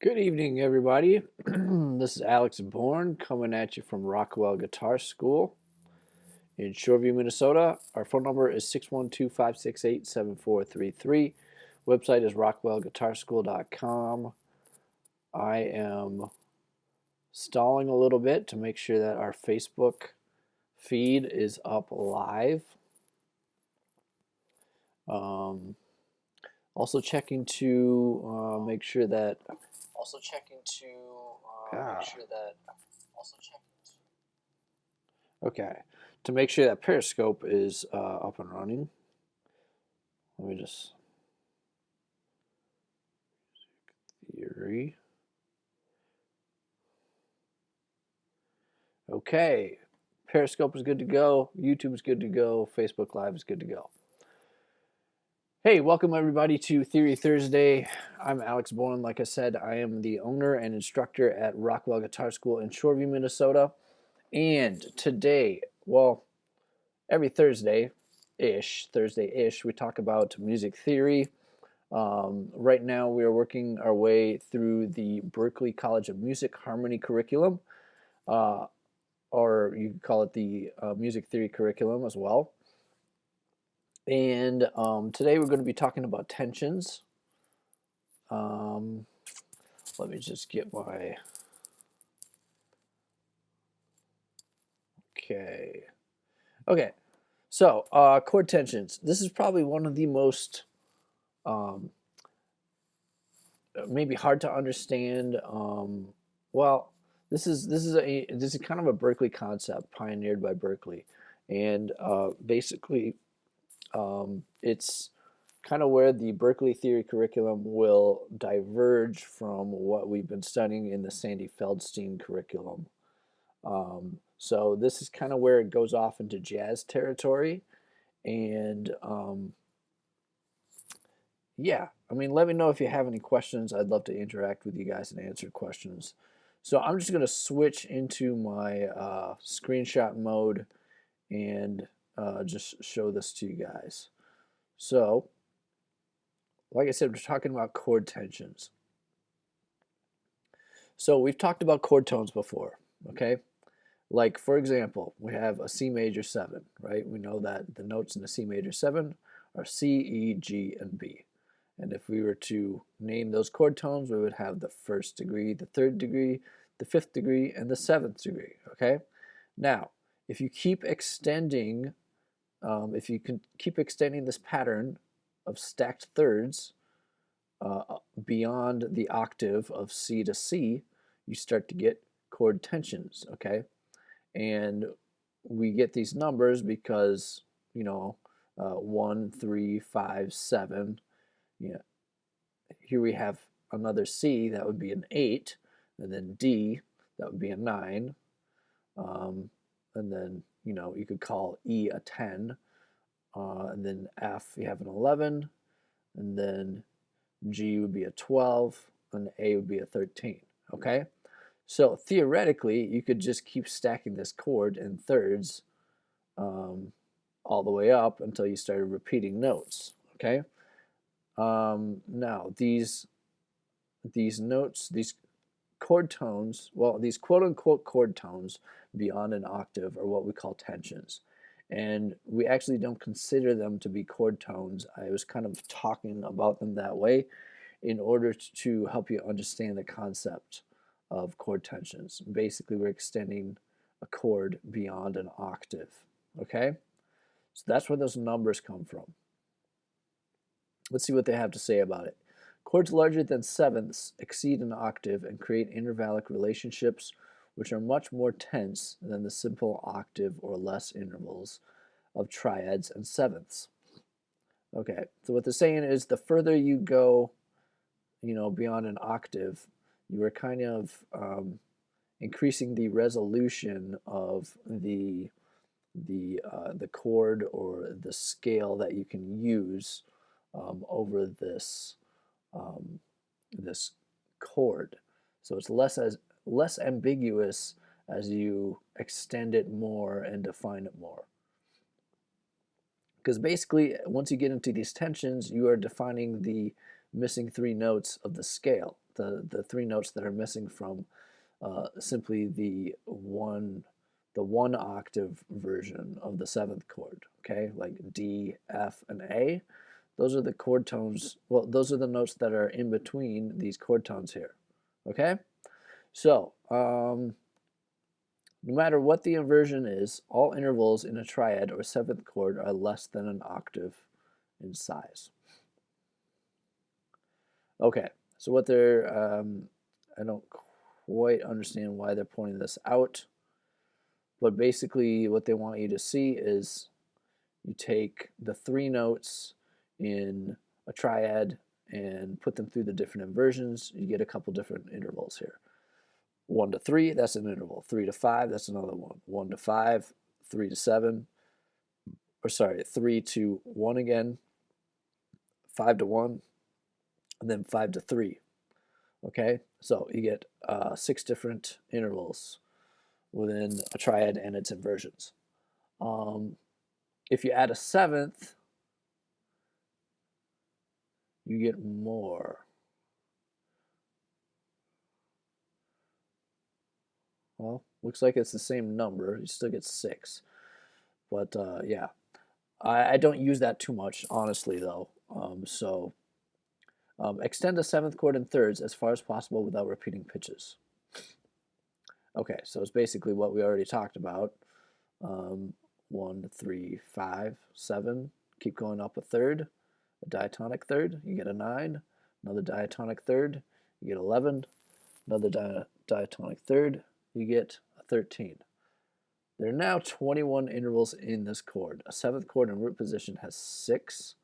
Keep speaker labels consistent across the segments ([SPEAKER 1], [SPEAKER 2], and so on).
[SPEAKER 1] Good evening, everybody. This is Alex Bourne coming at you from Rockwell Guitar School in Shoreview, Minnesota. Our phone number is 612-568-7433. Website is rockwellguitarschool.com. I am stalling a little bit to make sure that our Facebook feed is up live. Also checking to make sure that okay, to make sure that Periscope is up and running. Let me just theory. Okay, Periscope is good to go. YouTube is good to go. Facebook Live is good to go. Hey, welcome everybody to Theory Thursday. I'm Alex Bourne. Like I said, I am the owner and instructor at Rockwell Guitar School in Shoreview, Minnesota. And today, well, every Thursday-ish, we talk about music theory. Right now, we are working our way through the Berklee College of Music Harmony curriculum, or you could call it the music theory curriculum as well. And today we're going to be talking about tensions. Let me just get my... Okay, so chord tensions. This is probably one of the most maybe hard to understand. Well, this is kind of a Berklee concept pioneered by Berklee, and basically it's kind of where the Berklee theory curriculum will diverge from what we've been studying in the Sandy Feldstein curriculum. So this is kind of where it goes off into jazz territory, and yeah, I mean, let me know if you have any questions. I'd love to interact with you guys and answer questions. So I'm just going to switch into my screenshot mode and just show this to you guys. So, like I said, we're talking about chord tensions. So we've talked about chord tones before, okay? Like, for example, we have a C major 7, right? We know that the notes in the C major 7 are C, E, G, and B. And if we were to name those chord tones, we would have the 1st degree, the 3rd degree, the 5th degree, and the 7th degree, okay? Now, if you keep extending, this pattern of stacked thirds beyond the octave of C to C, you start to get chord tensions, okay? And we get these numbers because, 1, 3, 5, 7, here we have another C, that would be an 8, and then D, that would be a 9, and then, you could call E a 10, and then F, you have an 11, and then G would be a 12, and A would be a 13, okay? So theoretically, you could just keep stacking this chord in thirds all the way up until you started repeating notes, okay? Now, these notes, these chord tones, well, these quote-unquote chord tones beyond an octave are what we call tensions. And we actually don't consider them to be chord tones. I was kind of talking about them that way in order to help you understand the concept of chord tensions. Basically, we're extending a chord beyond an octave, okay? So that's where those numbers come from. Let's see what they have to say about it. Chords larger than sevenths exceed an octave and create intervallic relationships which are much more tense than the simple octave or less intervals of triads and sevenths. Okay, so what they're saying is the further you go, beyond an octave, you are kind of increasing the resolution of the chord or the scale that you can use over this this chord. So it's less ambiguous as you extend it more and define it more. Because basically, once you get into these tensions, you are defining the missing 3 notes of the scale. the three notes that are missing from simply the one octave version of the seventh chord, okay, like D, F, and A. Those are the chord tones, well, those are the notes that are in between these chord tones here, okay? So, no matter what the inversion is, all intervals in a triad or seventh chord are less than an octave in size. Okay, so what they're, I don't quite understand why they're pointing this out, but basically what they want you to see is you take the three notes in a triad and put them through the different inversions. You get a couple different intervals here. 1 to 3, that's an interval. 3 to 5, that's another one. 1 to 5, 3 to 7, or sorry, 3 to 1 again, 5 to 1, and then 5 to 3. Okay, so you get 6 different intervals within a triad and its inversions. If you add a seventh, you get more. Well, looks like it's the same number. You still get 6. But yeah, I don't use that too much, honestly, though. Extend the seventh chord in thirds as far as possible without repeating pitches. Okay, so it's basically what we already talked about. 1, 3, 5, 7. Keep going up a third, a diatonic third, you get a 9. Another diatonic third, you get 11. Another diatonic third, you get a 13. There are now 21 intervals in this chord. A seventh chord in root position has 6.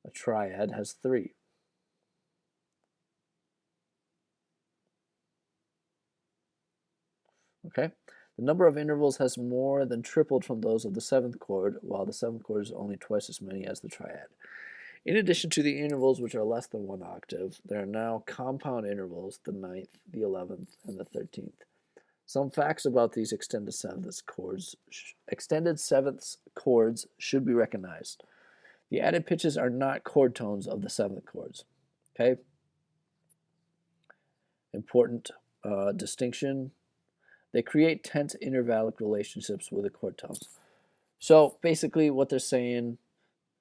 [SPEAKER 1] A triad has 3. Okay, the number of intervals has more than tripled from those of the seventh chord, while the seventh chord is only twice as many as the triad. In addition to the intervals which are less than 1 octave, there are now compound intervals, the 9th, the 11th, and the 13th. Some facts about these extended sevenths chords should be recognized. The added pitches are not chord tones of the seventh chords. Okay? Important distinction. They create tense intervallic relationships with the chord tones. So basically what they're saying,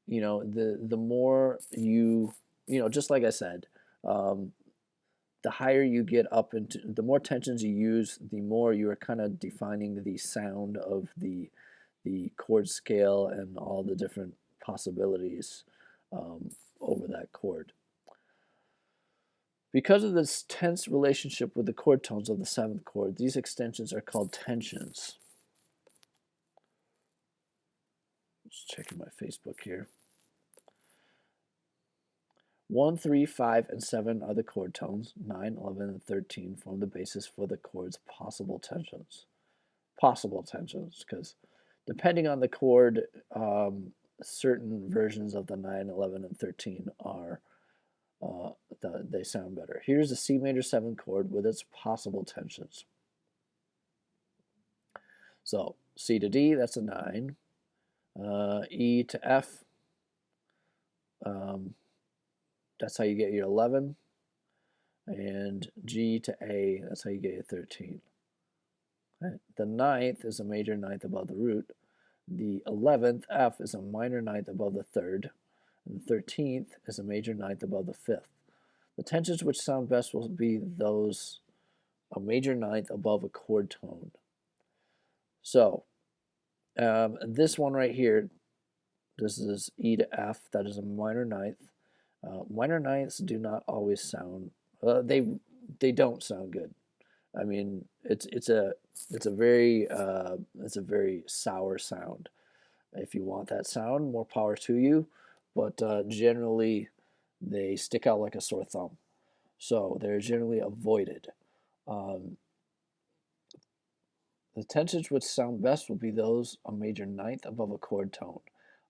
[SPEAKER 1] the more just like I said, the higher you get up into, the more tensions you use, the more you are kind of defining the sound of the chord scale and all the different possibilities over that chord. Because of this tense relationship with the chord tones of the seventh chord, these extensions are called tensions. Just checking my Facebook here. 1, 3, 5, and 7 are the chord tones. 9, 11, and 13 form the basis for the chord's possible tensions. Possible tensions, because depending on the chord, certain versions of the 9, 11, and 13 are they sound better. Here's the C major 7 chord with its possible tensions. So C to D, that's a 9. E to F, that's how you get your 11. And G to A, that's how you get your 13. Right. The 9th is a major 9th above the root. The 11th, F, is a minor 9th above the 3rd. And the 13th is a major 9th above the 5th. The tensions which sound best will be those a major 9th above a chord tone. So this one right here, this is E to F, that is a minor 9th. Minor 9ths do not always sound, they don't sound good. I mean, it's a very sour sound. If you want that sound, more power to you, but generally they stick out like a sore thumb. So they're generally avoided. The tensions which sound best will be those a major 9th above a chord tone.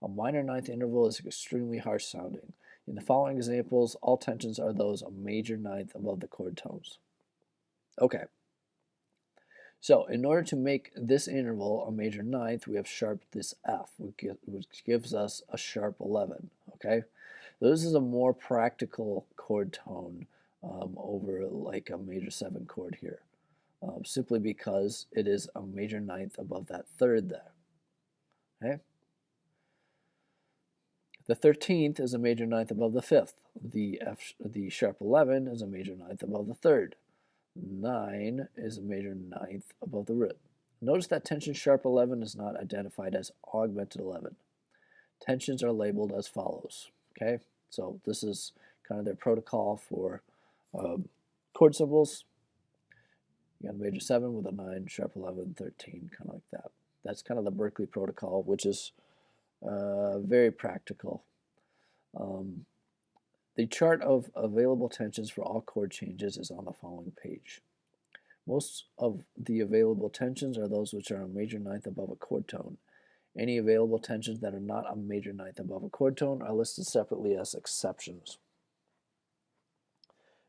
[SPEAKER 1] A minor 9th interval is extremely harsh sounding. In the following examples, all tensions are those a major 9th above the chord tones. Okay. So in order to make this interval a major 9th, we have sharped this F, which gives us a sharp 11. Okay. So this is a more practical chord tone over like a major 7 chord here, simply because it is a major ninth above that third there. Okay. The 13th is a major ninth above the 5th. The sharp 11 is a major ninth above the 3rd. 9 is a major ninth above the root. Notice that tension sharp 11 is not identified as augmented 11. Tensions are labeled as follows. Okay, so this is kind of their protocol for chord symbols. You got a major 7 with a 9, sharp 11, 13, kind of like that. That's kind of the Berklee protocol, which is very practical. The chart of available tensions for all chord changes is on the following page. Most of the available tensions are those which are a major ninth above a chord tone. Any available tensions that are not a major ninth above a chord tone are listed separately as exceptions.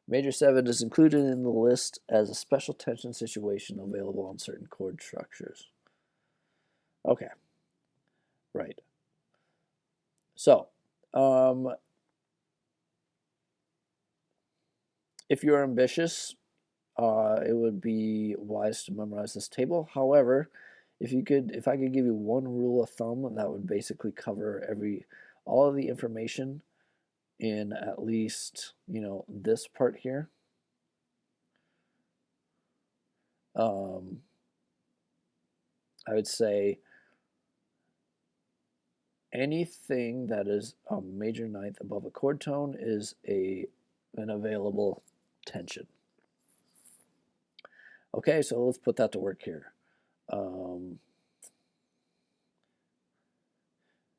[SPEAKER 1] Major 7 is included in the list as a special tension situation available on certain chord structures. Okay, right. So, if you're ambitious, it would be wise to memorize this table. However, if I could give you one rule of thumb that would basically cover all of the information in at least, this part here. I would say anything that is a major ninth above a chord tone is an available tension. Okay, so let's put that to work here.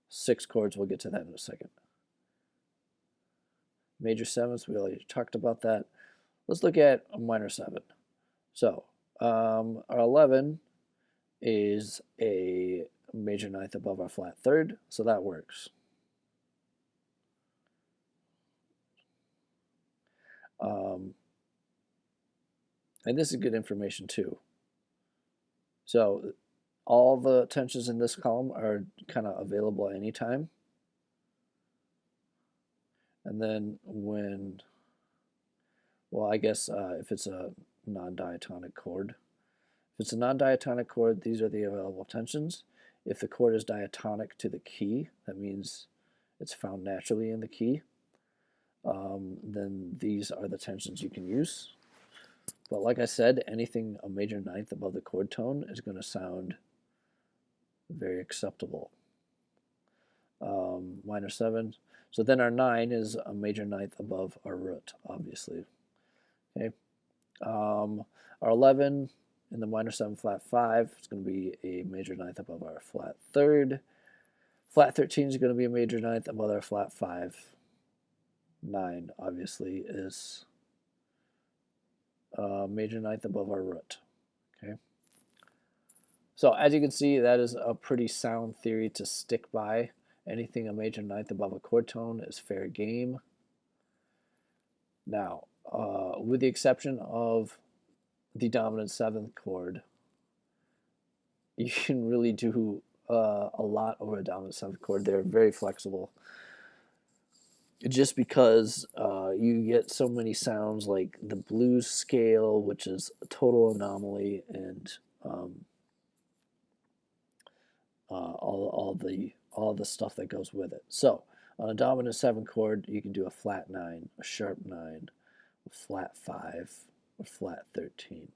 [SPEAKER 1] 6 chords, we'll get to that in a second. Major 7s, we already talked about that. Let's look at a minor 7. So our 11 is a major ninth above our flat 3rd, so that works. And this is good information too. So all the tensions in this column are kind of available at any time. And then I guess if it's a non-diatonic chord. If it's a non-diatonic chord, these are the available tensions. If the chord is diatonic to the key, that means it's found naturally in the key, then these are the tensions you can use. But like I said, anything a major ninth above the chord tone is going to sound very acceptable. Minor 7. So then our 9 is a major ninth above our root, obviously. Okay. Our 11 in the minor 7 flat 5 is going to be a major ninth above our flat 3rd. Flat 13 is going to be a major ninth above our flat 5. 9 obviously is a major ninth above our root. Okay. So as you can see, that is a pretty sound theory to stick by. Anything a major ninth above a chord tone is fair game. Now, with the exception of the dominant 7th chord, you can really do a lot over a dominant 7th chord. They're very flexible. Just because you get so many sounds like the blues scale, which is a total anomaly, and all the stuff that goes with it. So on a dominant 7 chord, you can do a flat 9, a sharp 9, a flat 5, a flat 13.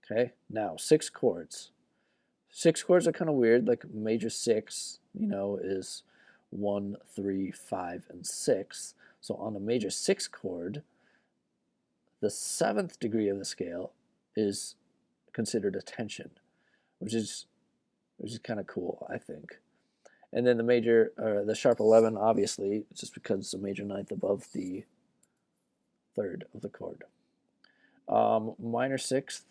[SPEAKER 1] Okay, now 6 chords. 6 chords are kind of weird, like major 6, is 1, 3, 5, and 6. So on a major 6 chord, the 7th degree of the scale is considered a tension, which is kind of cool, I think. And then the sharp 11, obviously, just because it's a major ninth above the 3rd of the chord. Minor 6th,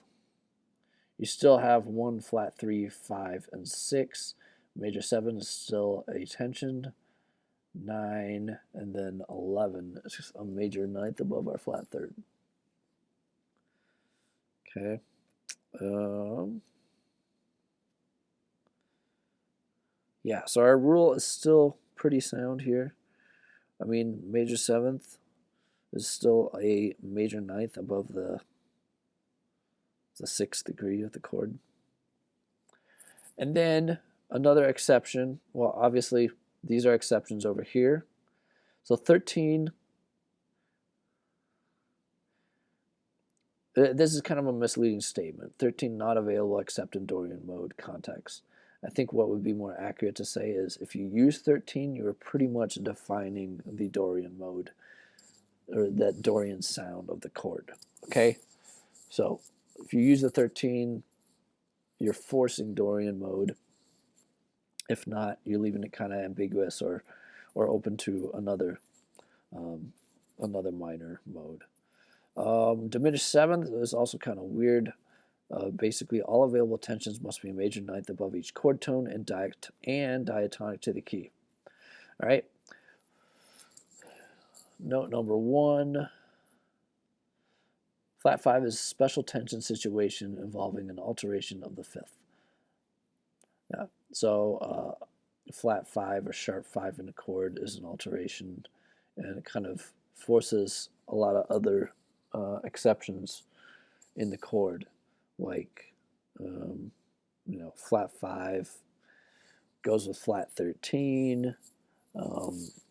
[SPEAKER 1] you still have 1, flat 3, 5, and 6. Major 7 is still a tension. 9, and then 11 is just a major ninth above our flat 3rd. Okay. Yeah, so our rule is still pretty sound here. I mean, major seventh is still a major ninth above the 6th degree of the chord. And then another exception, well, obviously these are exceptions over here. So 13, this is kind of a misleading statement. 13 not available except in Dorian mode context. I think what would be more accurate to say is if you use 13, you are pretty much defining the Dorian mode, or that Dorian sound of the chord. Okay? So if you use the 13, you're forcing Dorian mode. If not, you're leaving it kind of ambiguous or open to another minor mode. Diminished seventh is also kind of weird. Basically, all available tensions must be a major ninth above each chord tone and diatonic to the key. All right. Note number 1. Flat 5 is a special tension situation involving an alteration of the fifth. Yeah. So flat 5 or sharp 5 in a chord is an alteration, and it kind of forces a lot of other exceptions in the chord, like flat 5 goes with flat 13,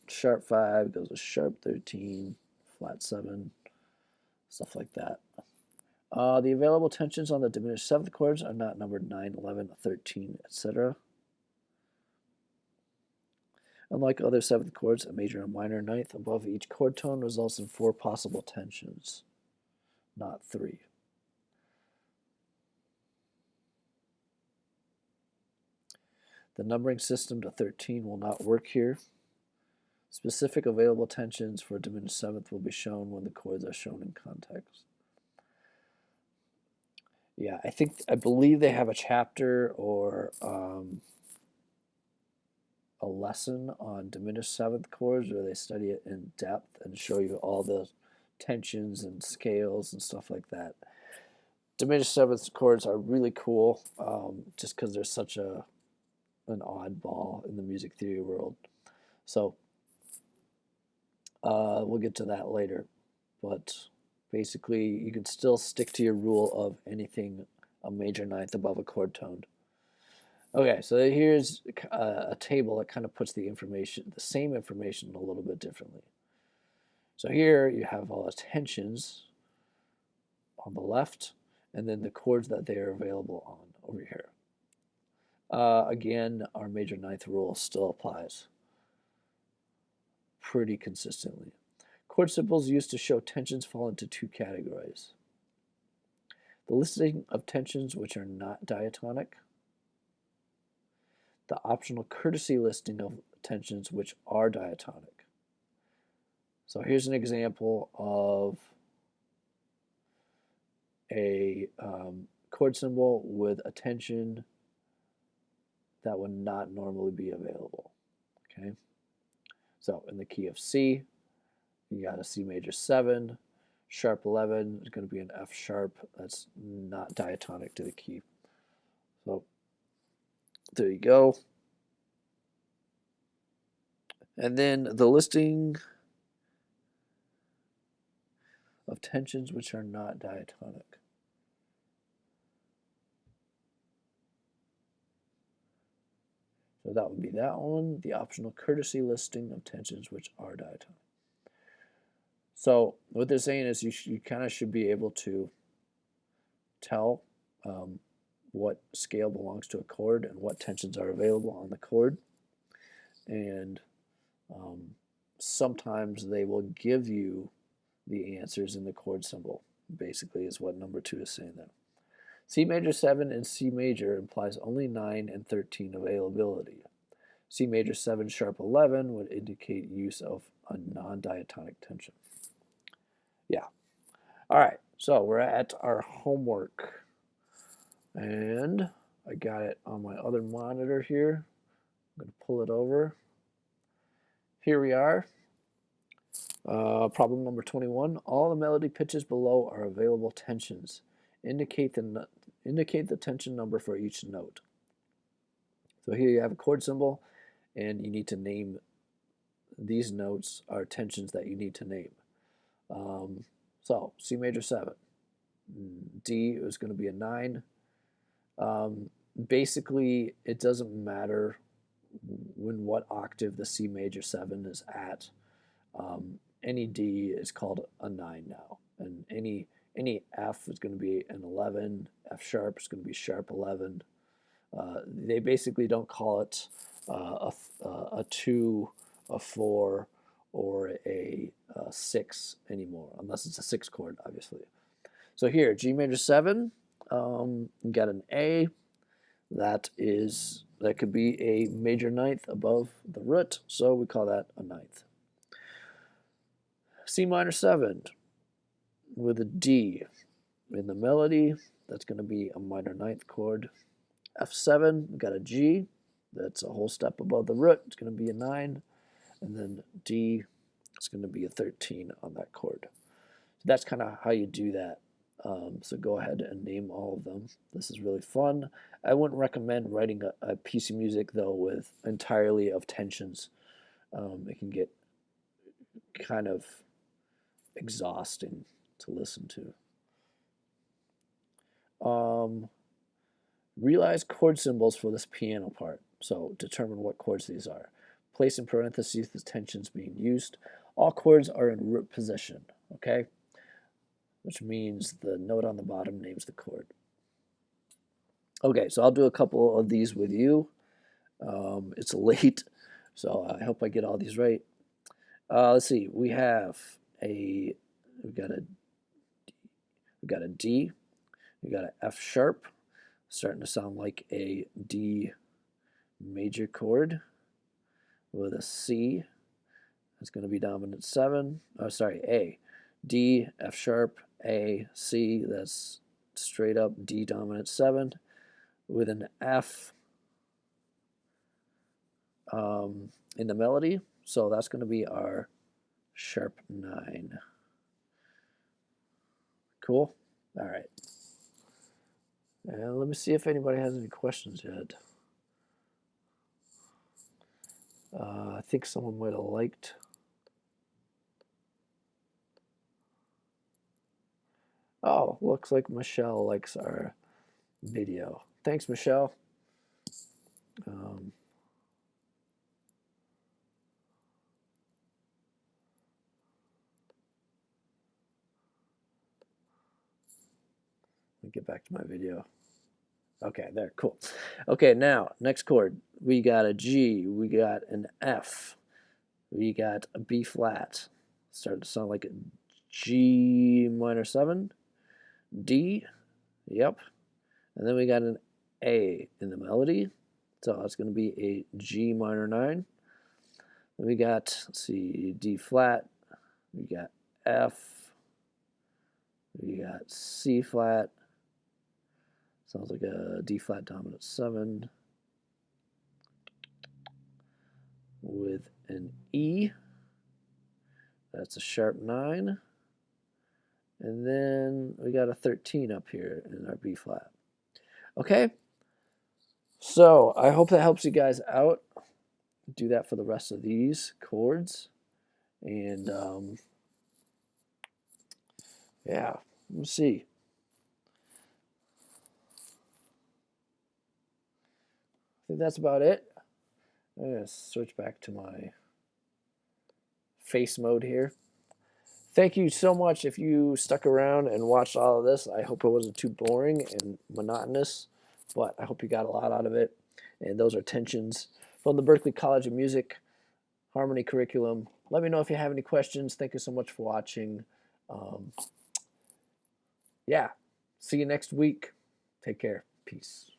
[SPEAKER 1] sharp 5 goes with sharp 13, flat 7, stuff like that. The available tensions on the diminished seventh chords are not numbered 9, 11, 13, etc. Unlike other seventh chords, a major and minor ninth above each chord tone results in 4 possible tensions, not 3. The numbering system to 13 will not work here. Specific available tensions for diminished seventh will be shown when the chords are shown in context. Yeah, I believe they have a chapter or a lesson on diminished seventh chords where they study it in depth and show you all the tensions and scales and stuff like that. Diminished seventh chords are really cool, just because they're such an oddball in the music theory world. So we'll get to that later, but basically you can still stick to your rule of anything a major ninth above a chord tone. Okay, so here's a table that kind of puts the same information a little bit differently. So here you have all the tensions on the left, and then the chords that they are available on over here. Again, our major ninth rule still applies pretty consistently. Chord symbols used to show tensions fall into 2 categories. The listing of tensions which are not diatonic, the optional courtesy listing of tensions which are diatonic. So here's an example of a chord symbol with a tension that would not normally be available. Okay, so in the key of C, you got a C major 7, sharp 11 is going to be an F sharp. That's not diatonic to the key. So there you go. And then the listing of tensions which are not diatonic. So that would be that one, the optional courtesy listing of tensions which are diatonic. So what they're saying is you kind of should be able to tell what scale belongs to a chord and what tensions are available on the chord. And sometimes they will give you the answers in the chord symbol, basically is what number 2 is saying there. C major 7 and C major implies only 9 and 13 availability. C major 7 sharp 11 would indicate use of a non-diatonic tension. Yeah. All right, so we're at our homework. And I got it on my other monitor here. I'm going to pull it over. Here we are. Problem number 21. All the melody pitches below are available tensions. Indicate the tension number for each note. So here you have a chord symbol, and you need to name these notes are tensions that you need to name. So C major 7, D is going to be a 9. Basically, it doesn't matter when what octave the C major 7 is at. Any D is called a 9 now, and any F is going to be an 11. F sharp is going to be sharp 11. They basically don't call it a 2, a 4, or a 6 anymore, unless it's a 6 chord, obviously. So here, G major 7, you got an A. That could be a major ninth above the root, so we call that a ninth. C minor 7 with a D in the melody, that's going to be a minor ninth chord. F7, we got a G, that's a whole step above the root, it's going to be a 9, and then D, it's going to be a 13 on that chord. So that's kind of how you do that. So go ahead and name all of them. This is really fun. I wouldn't recommend writing a piece of music, though, with entirely of tensions. It can get kind of exhausting to listen to. Realize chord symbols for this piano part. So determine what chords these are. Place in parentheses the tensions being used. All chords are in root position, okay? Which means the note on the bottom names the chord. Okay, so I'll do a couple of these with you. It's late, so I hope I get all these right. Let's see. We've got a D. We got an F sharp, starting to sound like a D major chord, with a C. That's going to be dominant 7. Oh, sorry, A. D, F sharp, A, C. That's straight up D dominant 7, with an F in the melody. So that's going to be our sharp 9. Cool? All right. And let me see if anybody has any questions yet. I think someone might have liked. Oh, looks like Michelle likes our video. Thanks, Michelle. Let me get back to my video. Okay, there, cool. Okay, now, next chord. We got a G, we got an F, we got a B flat. Started to sound like a G minor 7, D, yep. And then we got an A in the melody. So that's going to be a G minor 9. Then we got, let's see, D flat, we got F, we got C flat. Sounds like a D flat dominant 7 with an E. That's a sharp 9. And then we got a 13 up here in our B flat. Okay, so I hope that helps you guys out. Do that for the rest of these chords. And yeah, we'll see. I think that's about it. I'm going to switch back to my face mode here. Thank you so much if you stuck around and watched all of this. I hope it wasn't too boring and monotonous, but I hope you got a lot out of it. And those are tensions from the Berklee College of Music Harmony curriculum. Let me know if you have any questions. Thank you so much for watching. Yeah, see you next week. Take care. Peace.